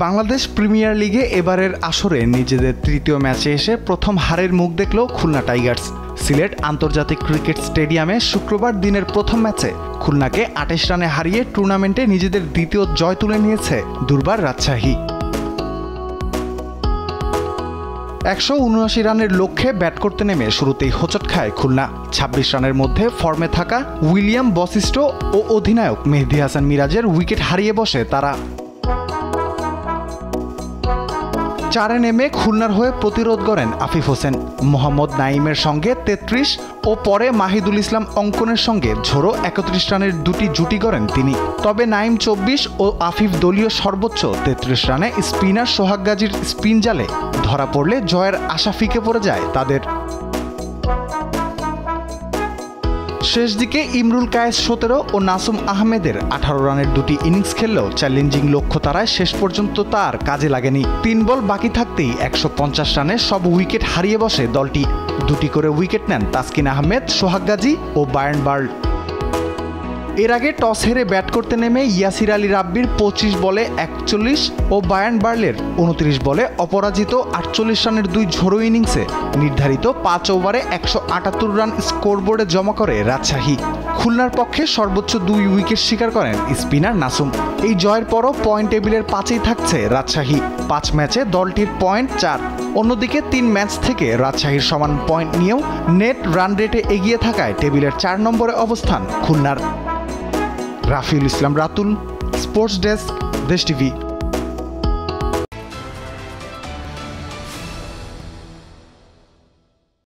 Bangladesh premier লিগে এবারের আসরে নিজেদের তৃতীয় ম্যাচে এসে প্রথম হারের মুখ দেখল খুলনা টাইগার্স। সিলেট আন্তর্জাতিক ক্রিকেট স্টেডিয়ামে শুক্রবার দিনের প্রথম ম্যাচে খুলনাকে ২৮ রানে হারিয়ে টুর্নামেন্টে নিজেদের দ্বিতীয় জয় তুলে নিয়েছে দুর্বার রাজশাহী। ১৭৯ রানের লক্ষ্যে ব্যাট করতে নেমে শুরুতেই হোঁচট খায় খুলনা। ২৬ রানের মধ্যে ফর্মে থাকা উইলিয়াম বশিষ্ঠ ও অধিনায়ক মেহেদী হাসান মিরাজের উইকেট হারিয়ে বসে তারা। ৪-এ নেমে খুলনার হয়ে প্রতিরোধ করেন আফিফ হোসেন। মোহাম্মদ নাইমের সঙ্গে ৩৩ ও পরে মাহিদুল ইসলাম অঙ্কনের সঙ্গে ঝোড়ো ৩১ রানের দুটি জুটি করেন তিনি। তবে নাইম ২৪ ও আফিফ দলীয় সর্বোচ্চ ৩৩ রানে স্পিনার সোহাগ গাজীর স্পিন জালে ধরা পড়লে জয়ের আশা ফিকে পড়ে যায় তাদের। শেষ দিকে ইমরুল কায়েস ১৭ ও নাসুম আহমেদের ১৮ রানের দুটি ইনিংস খেললেও চ্যালেঞ্জিং লক্ষ্য তারায় শেষ পর্যন্ত তার কাজে লাগেনি। ৩ বল বাকি থাকতেই ১৫০ রানে সব উইকেট হারিয়ে বসে দলটি। দুটি করে উইকেট নেন তাসকিন আহমেদ, সোহাগ গাজী ও বায়ার্ন বার্ল। এর আগে টস হেরে ব্যাট করতে নেমে ইয়াসির আলী রাব্বির ২৫ বলে ৪১ ও বায়ার্ন বার্লের ২৯ বলে অপরাজিত ৪৮ রানের দুই ঝোড়ো ইনিংসে নির্ধারিত ৫ ওভারে ১৭৮ রান স্কোরবোর্ডে জমা করে রাজশাহী। খুলনার পক্ষে সর্বোচ্চ ২ উইকেট শিকার করেন স্পিনার নাসুম। এই জয়ের পরও পয়েন্ট টেবিলের ৫-এই থাকছে রাজশাহী। ৫ ম্যাচে দলটির পয়েন্ট ৪। অন্যদিকে ৩ ম্যাচ থেকে রাজশাহীর সমান পয়েন্ট নিয়েও নেট রান রেটে এগিয়ে থাকায় টেবিলের ৪ নম্বরে অবস্থান খুলনার। রাফিউল ইসলাম রাতুল, স্পোর্টস ডেস্ক, দেশ টিভি।